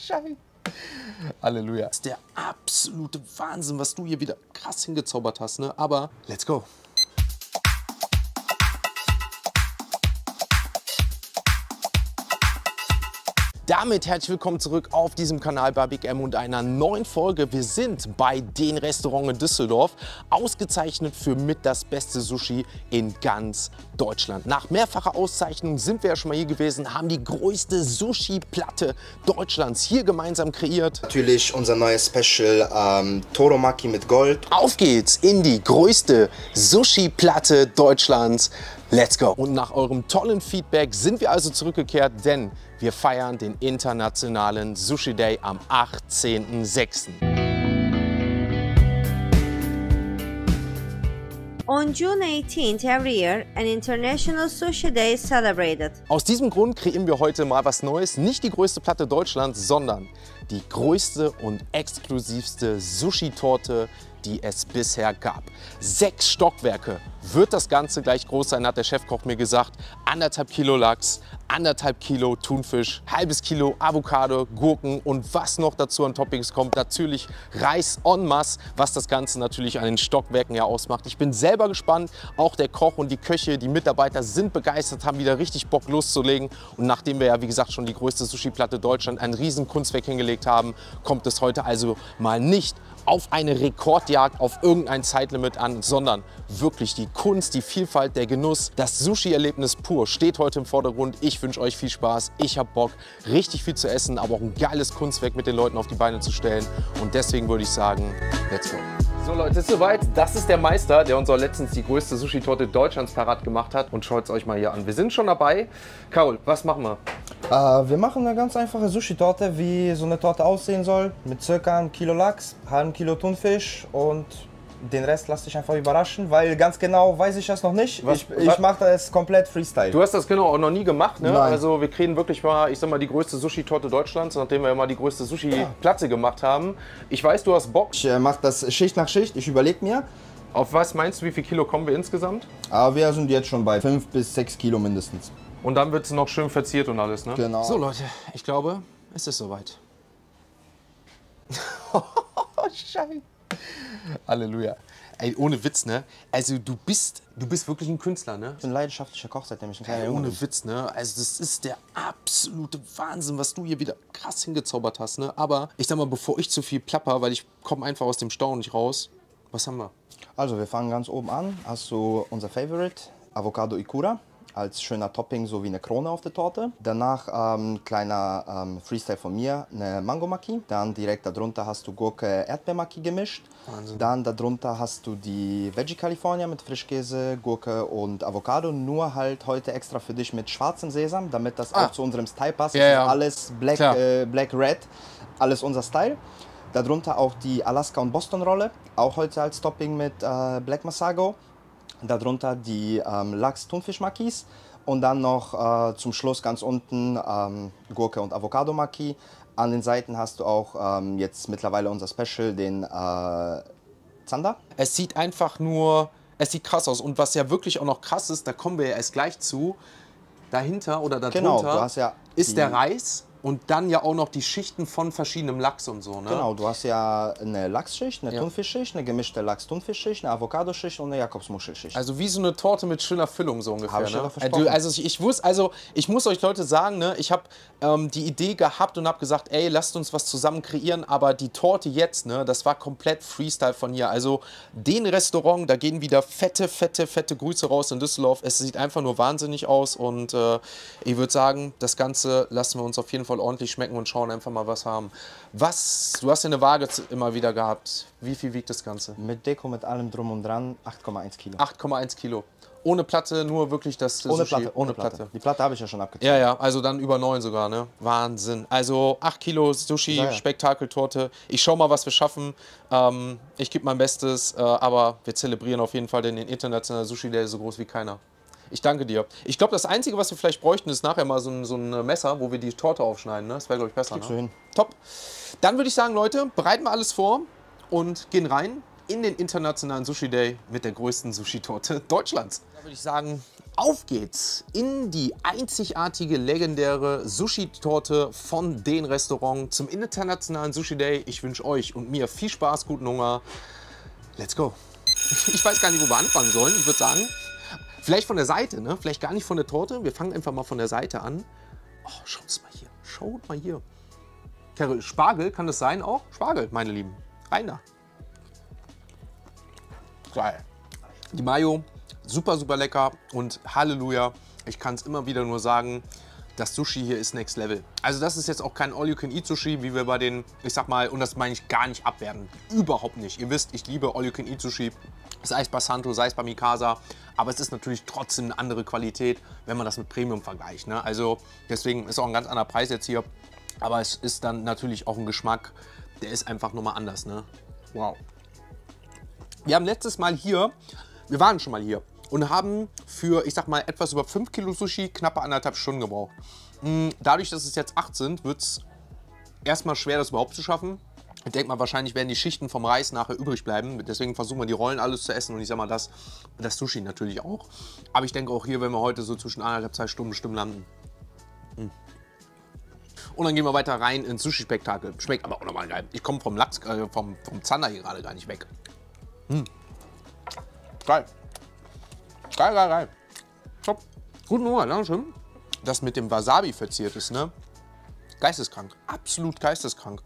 Scheiße. Halleluja. Das ist der absolute Wahnsinn, was du hier wieder krass hingezaubert hast, ne? Aber let's go. Damit herzlich willkommen zurück auf diesem Kanal bei Big M und einer neuen Folge. Wir sind bei den Restaurant in Düsseldorf, ausgezeichnet für mit das beste Sushi in ganz Deutschland. Nach mehrfacher Auszeichnung sind wir ja schon mal hier gewesen, haben die größte Sushi-Platte Deutschlands hier gemeinsam kreiert. Natürlich unser neues Special Toromaki mit Gold. Auf geht's in die größte Sushi-Platte Deutschlands. Let's go! Und nach eurem tollen Feedback sind wir also zurückgekehrt, denn wir feiern den internationalen Sushi Day am 18.06. On June 18th every year, an International Sushi Day is celebrated. Aus diesem Grund kreieren wir heute mal was Neues. Nicht die größte Platte Deutschlands, sondern die größte und exklusivste Sushi-Torte, die es bisher gab. 6 Stockwerke wird das Ganze gleich groß sein, hat der Chefkoch mir gesagt. 1,5 Kilo Lachs, 1,5 Kilo Thunfisch, halbes Kilo Avocado, Gurken und was noch dazu an Toppings kommt, natürlich Reis en masse, was das Ganze natürlich an den Stockwerken ja ausmacht. Ich bin selber gespannt, auch der Koch und die Köche, die Mitarbeiter sind begeistert, haben wieder richtig Bock loszulegen. Und nachdem wir ja, wie gesagt, schon die größte Sushi-Platte Deutschland, ein riesen Kunstwerk hingelegt haben, kommt es heute also mal nicht auf eine Rekordjagd auf irgendein Zeitlimit an, sondern wirklich die Kunst, die Vielfalt, der Genuss, das Sushi-Erlebnis pur steht heute im Vordergrund. Ich wünsche euch viel Spaß, ich habe Bock, richtig viel zu essen, aber auch ein geiles Kunstwerk mit den Leuten auf die Beine zu stellen. Und deswegen würde ich sagen, let's go. So Leute, es ist soweit. Das ist der Meister, der uns auch letztens die größte Sushi-Torte Deutschlands parat gemacht hat. Und schaut es euch mal hier an. Wir sind schon dabei. Carol, was machen wir? Wir machen eine ganz einfache Sushi-Torte, wie so eine Torte aussehen soll. Mit ca. 1 Kilo Lachs, halbem Kilo Thunfisch und den Rest lasse ich einfach überraschen, weil ganz genau weiß ich das noch nicht. Ich mache das komplett Freestyle. Du hast das genau auch noch nie gemacht, ne? Nein. Also wir kriegen wirklich mal, ich sag mal, die größte Sushi-Torte Deutschlands, nachdem wir ja mal die größte Sushi-Platte gemacht haben. Ich weiß, du hast Bock. Ich mache das Schicht nach Schicht, ich überlege mir. Auf was meinst du, wie viel Kilo kommen wir insgesamt? Aber wir sind jetzt schon bei 5 bis 6 Kilo mindestens. Und dann wird es noch schön verziert und alles, ne? Genau. So Leute, ich glaube, es ist soweit. Scheiße. Halleluja. Ey, ohne Witz, ne? Also du bist wirklich ein Künstler, ne? Ich bin leidenschaftlicher Koch, seitdem ich ein kleiner Junge bin. Ohne Witz, ne? Also das ist der absolute Wahnsinn, was du hier wieder krass hingezaubert hast, ne? Aber ich sag mal, bevor ich zu viel plapper, weil ich komme einfach aus dem Staunen nicht raus. Was haben wir? Also wir fangen ganz oben an. Hast du unser Favorite, Avocado Ikura, als schöner Topping, so wie eine Krone auf der Torte. Danach kleiner Freestyle von mir, eine Mango Maki. Dann direkt darunter hast du Gurke Erdbeer Maki gemischt. Wahnsinn. Dann darunter hast du die Veggie California mit Frischkäse, Gurke und Avocado. Nur halt heute extra für dich mit schwarzem Sesam, damit das auch zu unserem Style passt. Ja, ja. Alles Black Red, alles unser Style. Darunter auch die Alaska und Boston Rolle, auch heute als Topping mit Black Masago. Darunter die Lachs-Thunfisch-Makis und dann noch zum Schluss ganz unten Gurke und Avocado-Maki. An den Seiten hast du auch jetzt mittlerweile unser Special, den Zander. Es sieht einfach nur, es sieht krass aus. Und was ja wirklich auch noch krass ist, da kommen wir ja erst gleich zu, dahinter oder darunter Genau, du hast ja ist der Reis. Und dann ja auch noch die Schichten von verschiedenem Lachs und so, ne? Genau, du hast ja eine Lachsschicht, eine Thunfischschicht, eine gemischte Lachs-Thunfischschicht, eine Avocadoschicht und eine Jakobsmuschelschicht. Also wie so eine Torte mit schöner Füllung so ungefähr, Hab ich ne? aber versprochen. Ich muss euch Leute sagen, ne, ich habe die Idee gehabt und habe gesagt, ey, lasst uns was zusammen kreieren, aber die Torte jetzt, ne, das war komplett Freestyle von hier. Also den Restaurant, da gehen wieder fette Grüße raus in Düsseldorf. Es sieht einfach nur wahnsinnig aus und ich würde sagen, das Ganze lassen wir uns auf jeden Fall ordentlich schmecken und schauen einfach mal, was haben. Du hast ja eine Waage immer wieder gehabt. Wie viel wiegt das Ganze? Mit Deko, mit allem drum und dran, 8,1 Kilo. 8,1 Kilo. Ohne Platte, nur wirklich das Ohne Sushi. Platte, ohne Platte. Die Platte habe ich ja schon abgezogen. Ja, ja, also dann über 9 sogar, ne? Wahnsinn. Also 8 Kilo Sushi, ja. Spektakeltorte. Ich schau mal, was wir schaffen. Ich gebe mein Bestes, aber wir zelebrieren auf jeden Fall den internationalen Sushi Day so groß wie keiner. Ich danke dir. Ich glaube, das Einzige, was wir vielleicht bräuchten, ist nachher mal so ein Messer, wo wir die Torte aufschneiden. Ne? Das wäre, glaube ich, besser. Kriegst du hin. Top. Dann würde ich sagen, Leute, bereiten wir alles vor und gehen rein. in den internationalen Sushi Day mit der größten Sushi-Torte Deutschlands. Da würde ich sagen, auf geht's in die einzigartige, legendäre Sushi-Torte von den Restaurants zum internationalen Sushi Day. Ich wünsche euch und mir viel Spaß, guten Hunger. Let's go. Ich weiß gar nicht, wo wir anfangen sollen. Ich würde sagen, vielleicht von der Seite, ne? Vielleicht gar nicht von der Torte. Wir fangen einfach mal von der Seite an. Oh, schaut's mal hier. Schaut mal hier. Spargel, kann das sein auch? Spargel, meine Lieben. Rein da. Geil. Die Mayo, super, super lecker und Halleluja. Ich kann es immer wieder nur sagen, das Sushi hier ist Next Level. Also das ist jetzt auch kein All-You-Can-Eat-Sushi, wie wir bei den, ich sag mal, und das meine ich gar nicht abwerten. Überhaupt nicht. Ihr wisst, ich liebe All-You-Can-Eat-Sushi. Sei es bei Santo, sei es bei Mikasa. Aber es ist natürlich trotzdem eine andere Qualität, wenn man das mit Premium vergleicht. Ne? Also deswegen ist auch ein ganz anderer Preis jetzt hier. Aber es ist dann natürlich auch ein Geschmack, der ist einfach nochmal anders. Ne? Wow. Wir haben letztes Mal hier, wir waren schon mal hier und haben für, ich sag mal, etwas über 5 Kilo Sushi knappe 1,5 Stunden gebraucht. Dadurch, dass es jetzt 8 sind, wird es erstmal schwer, das überhaupt zu schaffen. Ich denke mal, wahrscheinlich werden die Schichten vom Reis nachher übrig bleiben. Deswegen versuchen wir die Rollen alles zu essen und ich sag mal, das Sushi natürlich auch. Aber ich denke auch hier, wenn wir heute so zwischen 1,5, 2 Stunden bestimmt landen. Und dann gehen wir weiter rein ins Sushi-Spektakel. Schmeckt aber auch nochmal geil. Ich komme vom Lachs, vom Zander hier gerade gar nicht weg. Geil. Geil, geil, geil. Top. Guten Hunger, Dankeschön. Das mit dem Wasabi verziert ist, ne? Geisteskrank. Absolut geisteskrank.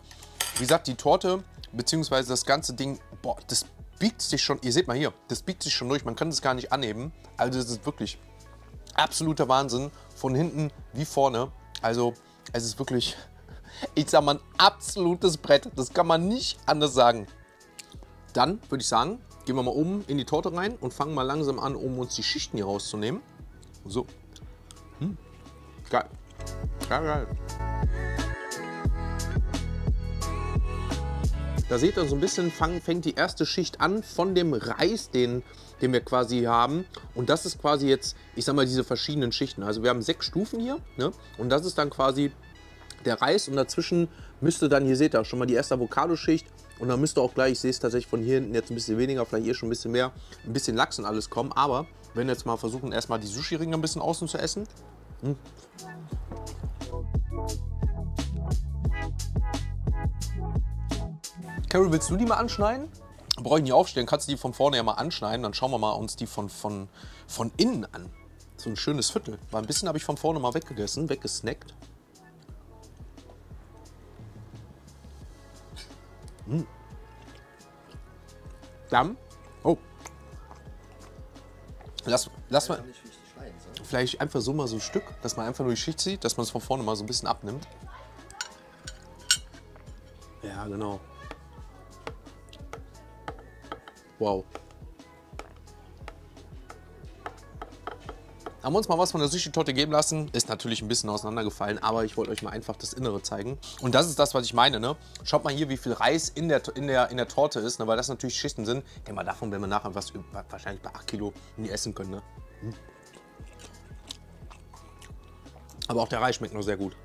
Wie gesagt, die Torte, beziehungsweise das ganze Ding, boah, das biegt sich schon, ihr seht mal hier, das biegt sich schon durch, man kann das gar nicht anheben. Also das ist wirklich absoluter Wahnsinn, von hinten wie vorne. Also es ist wirklich, ich sag mal, ein absolutes Brett, das kann man nicht anders sagen. Dann würde ich sagen, gehen wir mal oben in die Torte rein und fangen mal langsam an, um uns die Schichten hier rauszunehmen. So. Geil. Geil, geil. Da seht ihr so ein bisschen, fängt die erste Schicht an von dem Reis, den wir quasi haben. Und das ist quasi jetzt, ich sag mal, diese verschiedenen Schichten. Also wir haben 6 Stufen hier, ne? Und das ist dann quasi der Reis. Und dazwischen müsste dann, hier seht ihr schon mal die erste Avocado-Schicht. Und dann müsste auch gleich, ich sehe es tatsächlich von hier hinten jetzt ein bisschen weniger, vielleicht hier schon ein bisschen mehr, ein bisschen Lachs und alles kommen. Aber wenn wir jetzt mal versuchen, erstmal die Sushi-Ringe ein bisschen außen zu essen. Carol, willst du die mal anschneiden? Brauche ich nicht aufstellen, kannst du die von vorne ja mal anschneiden. Dann schauen wir mal uns die von innen an. So ein schönes Viertel. Weil ein bisschen habe ich von vorne mal weggegessen, weggesnackt. Dann, oh. Lass mal. Vielleicht einfach so mal so ein Stück, dass man einfach nur die Schicht zieht, dass man es von vorne mal so ein bisschen abnimmt. Ja, genau. Wow. Haben wir uns mal was von der Sushi-Torte geben lassen. Ist natürlich ein bisschen auseinandergefallen, aber ich wollte euch mal einfach das Innere zeigen. Und das ist das, was ich meine, ne? Schaut mal hier, wie viel Reis in der Torte ist, ne? Weil das natürlich Schichten sind. Ich denke mal, davon werden wir nachher was wahrscheinlich bei 8 Kilo nie essen können, ne? Aber auch der Reis schmeckt noch sehr gut.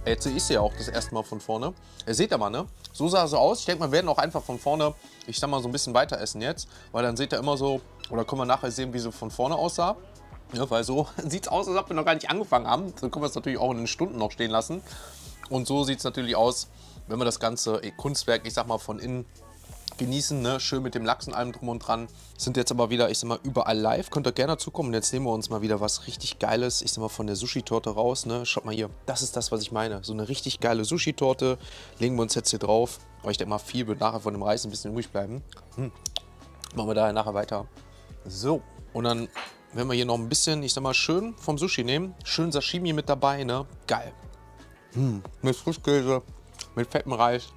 Jetzt sehe ich sie ja auch das erste Mal von vorne. Ihr seht ja mal, ne? So sah es so aus. Ich denke, wir werden auch einfach von vorne, ich sag mal, so ein bisschen weiter essen jetzt. Weil dann seht ihr immer so, oder können wir nachher sehen, wie sie von vorne aussah. Ja, weil so sieht es aus, als ob wir noch gar nicht angefangen haben. So können wir es natürlich auch in den Stunden noch stehen lassen. Und so sieht es natürlich aus, wenn wir das ganze Kunstwerk, ich sag mal, von innen genießen, ne? Schön mit dem Lachs und allem drum und dran. Sind jetzt aber wieder, ich sag mal, überall live. Könnt ihr gerne dazukommen. Und jetzt nehmen wir uns mal wieder was richtig Geiles, ich sag mal, von der Sushi-Torte raus. Ne? Schaut mal hier, das ist das, was ich meine. So eine richtig geile Sushi-Torte legen wir uns jetzt hier drauf. Aber ich denke mal, viel wird nachher von dem Reis ein bisschen übrig bleiben. Machen wir daher nachher weiter. So, und dann werden wir hier noch ein bisschen, ich sag mal, schön vom Sushi nehmen. Schön Sashimi mit dabei, ne? Geil. Mit Frischkäse, mit fettem Reis.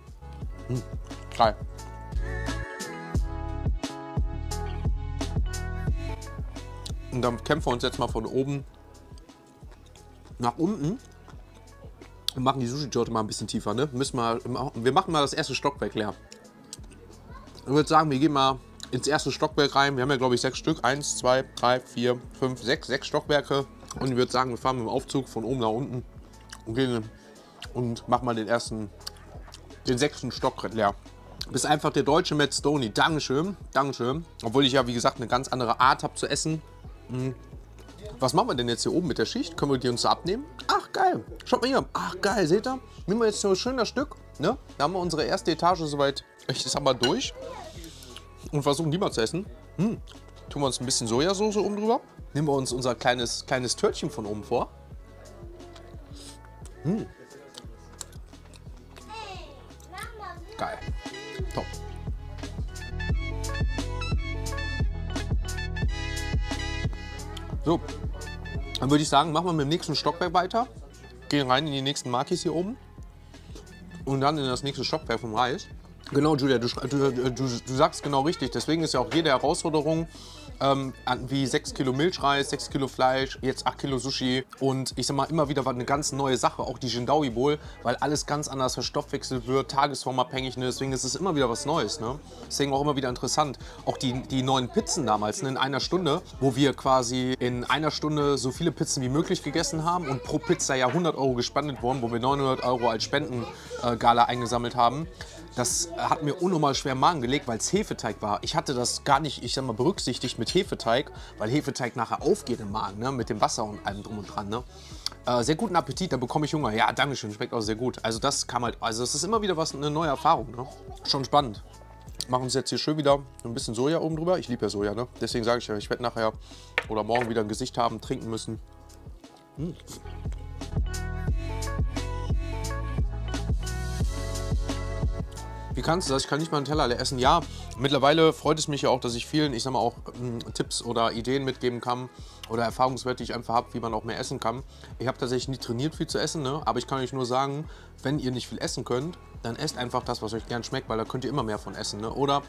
Geil. Und dann kämpfen wir uns jetzt mal von oben nach unten und machen die Sushi-Torte mal ein bisschen tiefer. Ne? Wir machen mal das erste Stockwerk leer. Ich würde sagen, wir gehen mal ins erste Stockwerk rein. Wir haben ja, glaube ich, 6 Stück. 1, 2, 3, 4, 5, 6 Stockwerke. Und ich würde sagen, wir fahren mit dem Aufzug von oben nach unten und gehen und mach mal den 6. Stock leer. Bist einfach der deutsche Matt Stoney. Dankeschön, Dankeschön. Obwohl ich ja, wie gesagt, eine ganz andere Art habe zu essen. Was machen wir denn jetzt hier oben mit der Schicht? Können wir die uns so abnehmen? Ach, geil. Schaut mal hier. Ach, geil. Seht ihr? Nehmen wir jetzt so ein schönes Stück. Ne? Da haben wir unsere erste Etage soweit, ich sag mal, durch. Und versuchen die mal zu essen. Tun wir uns ein bisschen Sojasauce oben drüber. Nehmen wir uns unser kleines Törtchen von oben vor. Geil. Top. So, dann würde ich sagen, machen wir mit dem nächsten Stockwerk weiter. Gehen rein in die nächsten Makis hier oben. Und dann in das nächste Stockwerk vom Reis. Genau, Julia, du sagst genau richtig. Deswegen ist ja auch jede Herausforderung wie 6 Kilo Milchreis, 6 Kilo Fleisch, jetzt 8 Kilo Sushi. Und ich sag mal, immer wieder war eine ganz neue Sache, auch die Jindawi Bowl, weil alles ganz anders verstoffwechselt wird, tagesformabhängig. Ne? Deswegen ist es immer wieder was Neues. Ne? Deswegen auch immer wieder interessant. Auch die neuen Pizzen damals, ne? In einer Stunde, wo wir quasi in einer Stunde so viele Pizzen wie möglich gegessen haben und pro Pizza ja 100 € gespendet wurden, wo wir 900 € als Spendengala eingesammelt haben. Das hat mir unnormal schwer im Magen gelegt, weil es Hefeteig war. Ich hatte das gar nicht, ich sag mal, berücksichtigt mit Hefeteig, weil Hefeteig nachher aufgeht im Magen, ne? Mit dem Wasser und allem drum und dran. Ne? Sehr guten Appetit, da bekomme ich Hunger. Ja, dankeschön, schmeckt auch sehr gut. Also das kam halt, also es ist immer wieder eine neue Erfahrung. Ne? Schon spannend. Machen uns jetzt hier schön wieder ein bisschen Soja oben drüber. Ich liebe ja Soja, ne? Deswegen sage ich ja, ich werde nachher oder morgen wieder ein Gesicht haben, trinken müssen. Wie kannst du das? Ich kann nicht mal einen Teller leer essen. Ja, mittlerweile freut es mich ja auch, dass ich vielen, ich sag mal, auch Tipps oder Ideen mitgeben kann oder Erfahrungswerte, die ich einfach habe, wie man auch mehr essen kann. Ich habe tatsächlich nie trainiert, viel zu essen, ne? Aber ich kann euch nur sagen, wenn ihr nicht viel essen könnt, dann esst einfach das, was euch gern schmeckt, weil da könnt ihr immer mehr von essen. Ne? Oder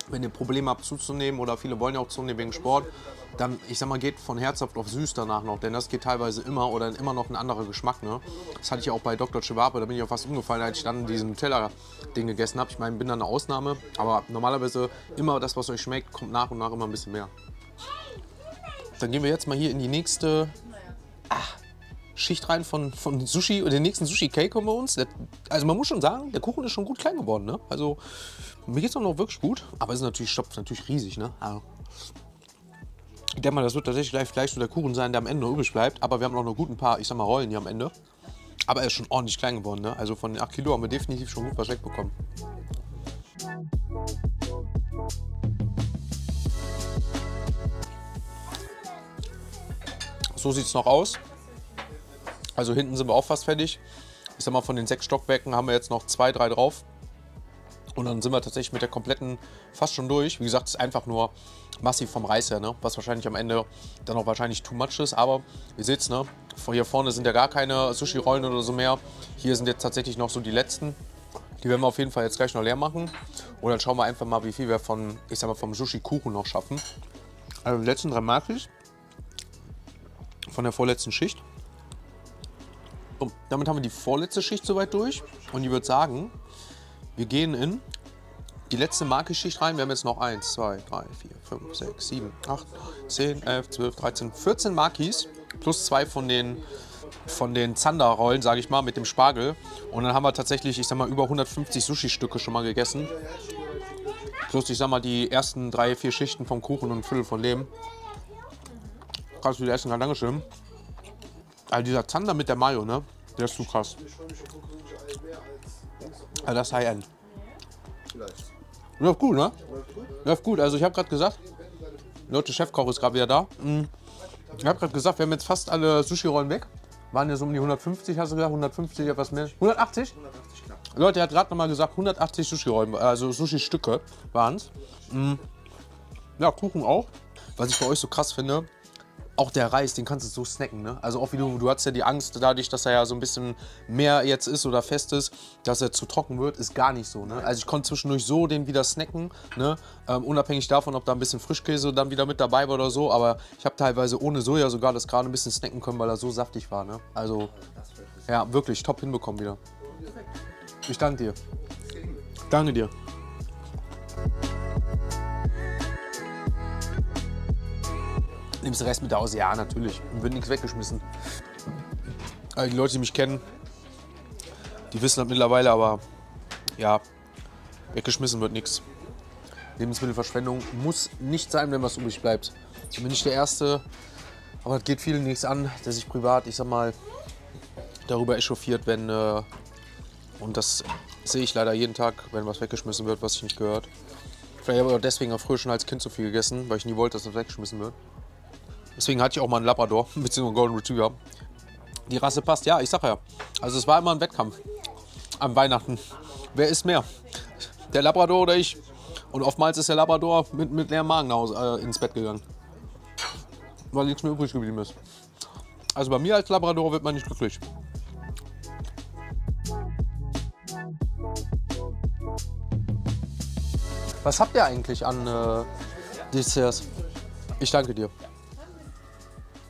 wenn ihr Probleme habt zuzunehmen oder viele wollen ja auch zunehmen wegen Sport, dann, ich sag mal, geht von herzhaft auf süß danach noch, denn das geht teilweise immer oder immer noch ein anderer Geschmack. Ne? Das hatte ich ja auch bei Dr. Chivape, da bin ich auch fast umgefallen, als ich dann diesen Nutella-Ding gegessen habe. Ich meine, bin da eine Ausnahme, aber normalerweise immer das, was euch schmeckt, kommt nach und nach immer ein bisschen mehr. Dann gehen wir jetzt mal hier in die nächste Schicht rein von Sushi und den nächsten Sushi-Cake kommen wir uns. Also man muss schon sagen, der Kuchen ist schon gut klein geworden. Ne? Also mir geht es auch noch wirklich gut, aber es ist natürlich, stopft natürlich riesig. Ne? Also, ich denke mal, das wird tatsächlich gleich so der Kuchen sein, der am Ende noch übrig bleibt. Aber wir haben noch ein guten paar, ich sag mal, Rollen hier am Ende. Aber er ist schon ordentlich klein geworden. Ne? Also von den 8 Kilo haben wir definitiv schon gut was wegbekommen. So sieht es noch aus. Also hinten sind wir auch fast fertig. Ich sag mal, von den 6 Stockwerken haben wir jetzt noch 2, 3 drauf. Und dann sind wir tatsächlich mit der kompletten fast schon durch. Wie gesagt, es ist einfach nur massiv vom Reis her, ne? Was wahrscheinlich am Ende dann auch wahrscheinlich too much ist. Aber ihr seht es, ne? Hier vorne sind ja gar keine Sushi-Rollen oder so mehr. Hier sind jetzt tatsächlich noch so die letzten. Die werden wir auf jeden Fall jetzt gleich noch leer machen. Und dann schauen wir einfach mal, wie viel wir von, ich sag mal, vom Sushi-Kuchen noch schaffen. Also die letzten 3 Makis von der vorletzten Schicht. So, damit haben wir die vorletzte Schicht soweit durch. Und ich würde sagen, wir gehen in die letzte Makis-Schicht rein. Wir haben jetzt noch 1, 2, 3, 4, 5, 6, 7, 8, 10, 11, 12, 13, 14 Makis. Plus 2 von den Zander-Rollen, sage ich mal, mit dem Spargel. Und dann haben wir tatsächlich, ich sag mal, über 150 Sushi-Stücke schon mal gegessen. Plus, ich sag mal, die ersten 3, 4 Schichten vom Kuchen und ein Viertel von dem. Krass, wie der essen kann. Dankeschön. Also dieser Zander mit der Mayo, ne? Der ist zu krass. Also das High-End. Läuft gut, ne? Läuft gut. Also ich habe gerade gesagt, Leute, Chefkoch ist gerade wieder da. Ich habe gerade gesagt, wir haben jetzt fast alle Sushi-Rollen weg. Waren ja so um die 150, hast du gesagt? 150, etwas mehr? 180? 180 knapp. Leute, er hat gerade noch mal gesagt, 180 Sushi-Rollen, also Sushi-Stücke waren es. Ja, Kuchen auch. Was ich bei euch so krass finde, auch der Reis, den kannst du so snacken, ne? Also auch wie du hattest ja die Angst, dadurch, dass er ja so ein bisschen mehr jetzt ist oder fest ist, dass er zu trocken wird, ist gar nicht so, ne? Also ich konnte zwischendurch so den wieder snacken, ne? Unabhängig davon, ob da ein bisschen Frischkäse dann wieder mit dabei war oder so, aber ich habe teilweise ohne Soja sogar das gerade ein bisschen snacken können, weil er so saftig war, ne? Also, ja, wirklich top hinbekommen wieder. Ich danke dir. Danke dir. Nimmst du den Rest mit aus? Ja, natürlich. Wird nichts weggeschmissen. Also die Leute, die mich kennen, Die wissen das mittlerweile, aber ja, weggeschmissen wird nichts. Lebensmittelverschwendung muss nicht sein, wenn was übrig bleibt. Ich bin nicht der Erste, aber es geht vielen nichts an, der sich privat, ich sag mal, darüber echauffiert, wenn, und das sehe ich leider jeden Tag, wenn was weggeschmissen wird, was sich nicht gehört. Vielleicht habe ich auch deswegen auch früher schon als Kind so viel gegessen, weil ich nie wollte, dass das weggeschmissen wird. Deswegen hatte ich auch mal einen Labrador, beziehungsweise einen Golden Retriever. Die Rasse passt, ja, ich sag ja. Also es war immer ein Wettkampf an Weihnachten. Wer isst mehr? Der Labrador oder ich? Und oftmals ist der Labrador mit leerem Magen nach Hause, ins Bett gegangen. Weil nichts mehr übrig geblieben ist. Also bei mir als Labrador wird man nicht glücklich. Was habt ihr eigentlich an Desserts? Ich danke dir.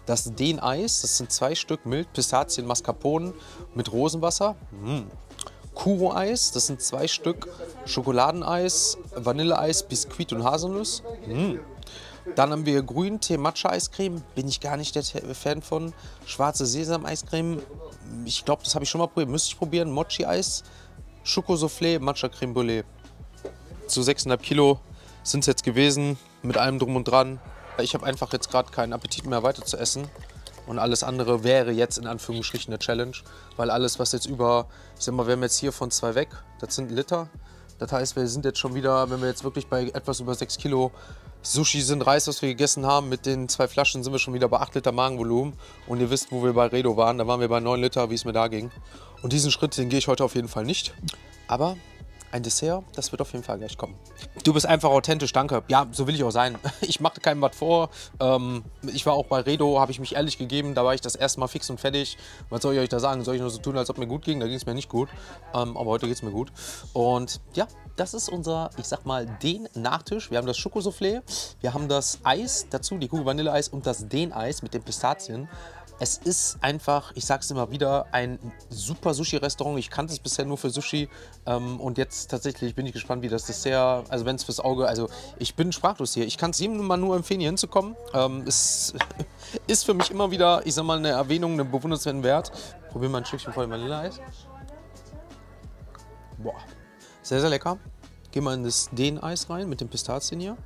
Das Den-Eis, das sind 2 Stück mild, Pistazien, Mascarpone mit Rosenwasser. Kuro-Eis, das sind 2 Stück Schokoladeneis, Vanilleeis, Biskuit und Haselnuss. Dann haben wir Grüntee-Matcha-Eiscreme, bin ich gar nicht der Fan von. Schwarze Sesam-Eiscreme, ich glaube, das habe ich schon mal probiert, müsste ich probieren. Mochi-Eis, Schokosoufflé, Matcha-Creme Brûlée. Zu 6,5 Kilo sind es jetzt gewesen, mit allem drum und dran. Ich habe einfach jetzt gerade keinen Appetit mehr weiter zu essen. Und alles andere wäre jetzt in Anführungsstrichen eine Challenge. Weil alles, was jetzt über, ich sag mal, wir haben jetzt hier von 2 weg, das sind Liter. Das heißt, wir sind jetzt schon wieder, wenn wir jetzt wirklich bei etwas über 6 Kilo Sushi sind, Reis, was wir gegessen haben, mit den 2 Flaschen sind wir schon wieder bei 8 Liter Magenvolumen. Und ihr wisst, wo wir bei Redo waren, da waren wir bei 9 Liter, wie es mir da ging. Und diesen Schritt, den gehe ich heute auf jeden Fall nicht. Aber ein Dessert, das wird auf jeden Fall gleich kommen. Du bist einfach authentisch, danke. Ja, so will ich auch sein. Ich mache keinem was vor. Ich war auch bei Redo, habe ich mich ehrlich gegeben. Da war ich das erste Mal fix und fertig. Was soll ich euch da sagen? Soll ich nur so tun, als ob mir gut ging? Da ging es mir nicht gut. Aber heute geht es mir gut. Und ja, das ist unser, ich sag mal, den Nachtisch. Wir haben das Schokosoufflé, wir haben das Eis dazu, die Kugel Vanilleeis und das Den-Eis mit den Pistazien. Es ist einfach, ich sag's immer wieder, ein super Sushi-Restaurant. Ich kannte es bisher nur für Sushi und jetzt tatsächlich bin ich gespannt, wie das Dessert, also wenn es fürs Auge, also ich bin sprachlos hier. Ich kann es jedem mal nur empfehlen, hier hinzukommen. Es ist für mich immer wieder, ich sag mal, eine Erwähnung, eine bewundernswerten Wert. Probieren wir ein Stückchen voll Vanilleeis. Boah, sehr, sehr lecker. Gehen wir in das Den-Eis rein mit den Pistazien hier.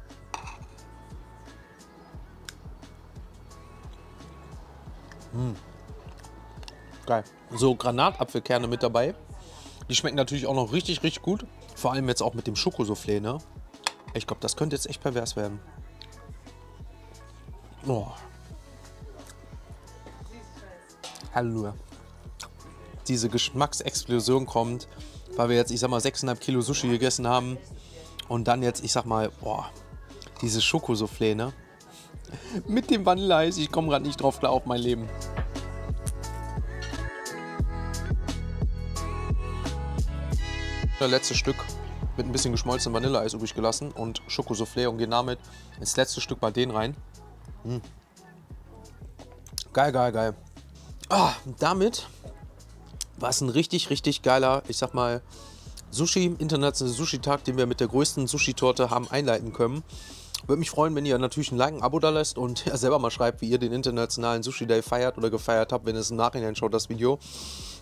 Geil. So Granatapfelkerne mit dabei. Die schmecken natürlich auch noch richtig, richtig gut. Vor allem jetzt auch mit dem Schokosoufflé, ne? Ich glaube, das könnte jetzt echt pervers werden. Oh. Halleluja. Diese Geschmacksexplosion kommt, weil wir jetzt, ich sag mal, 6,5 Kilo Sushi gegessen haben. Und dann jetzt, ich sag mal, boah, dieses Schokosoufflé, ne? Mit dem Vanilleeis, ich komme gerade nicht drauf klar auf mein Leben. Das letzte Stück mit ein bisschen geschmolzenem Vanilleeis übrig gelassen und Schokosoufflé und gehen damit ins letzte Stück bei denen rein. Geil, geil, geil. Damit war es ein richtig, richtig geiler, ich sag mal, internationaler Sushi-Tag, den wir mit der größten Sushi-Torte haben einleiten können. Würde mich freuen, wenn ihr natürlich ein Like, ein Abo da lasst und ja, selber mal schreibt, wie ihr den internationalen Sushi Day feiert oder gefeiert habt, wenn ihr es im Nachhinein schaut, das Video.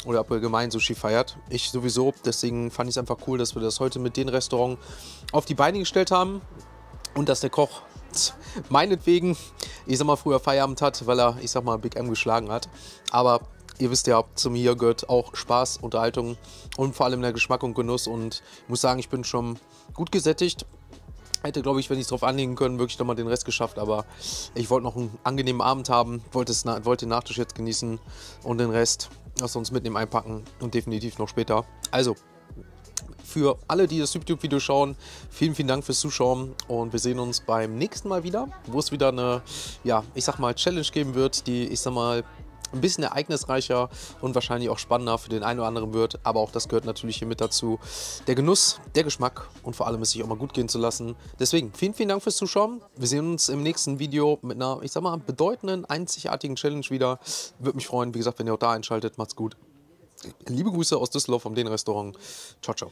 Oder ob ihr allgemein Sushi feiert. Ich sowieso, deswegen fand ich es einfach cool, dass wir das heute mit dem Restaurant auf die Beine gestellt haben. Und dass der Koch meinetwegen, ich sag mal, früher Feierabend hat, weil er, ich sag mal, Big M geschlagen hat. Aber ihr wisst ja, zum hier gehört auch Spaß, Unterhaltung und vor allem der Geschmack und Genuss. Und ich muss sagen, ich bin schon gut gesättigt. Hätte, glaube ich, wenn ich es drauf anlegen können, wirklich nochmal den Rest geschafft. Aber ich wollte noch einen angenehmen Abend haben, wollte den Nachtisch jetzt genießen und den Rest lass uns mitnehmen, einpacken und definitiv noch später. Also, für alle, die das YouTube-Video schauen, vielen, vielen Dank fürs Zuschauen und wir sehen uns beim nächsten Mal wieder, wo es wieder eine, ja, ich sag mal, Challenge geben wird, die, ich sag mal, ein bisschen ereignisreicher und wahrscheinlich auch spannender für den einen oder anderen wird. Aber auch das gehört natürlich hier mit dazu. Der Genuss, der Geschmack und vor allem es sich auch mal gut gehen zu lassen. Deswegen vielen, vielen Dank fürs Zuschauen. Wir sehen uns im nächsten Video mit einer, ich sag mal, bedeutenden, einzigartigen Challenge wieder. Würde mich freuen, wie gesagt, wenn ihr auch da einschaltet. Macht's gut. Liebe Grüße aus Düsseldorf vom Den Restaurant. Ciao, ciao.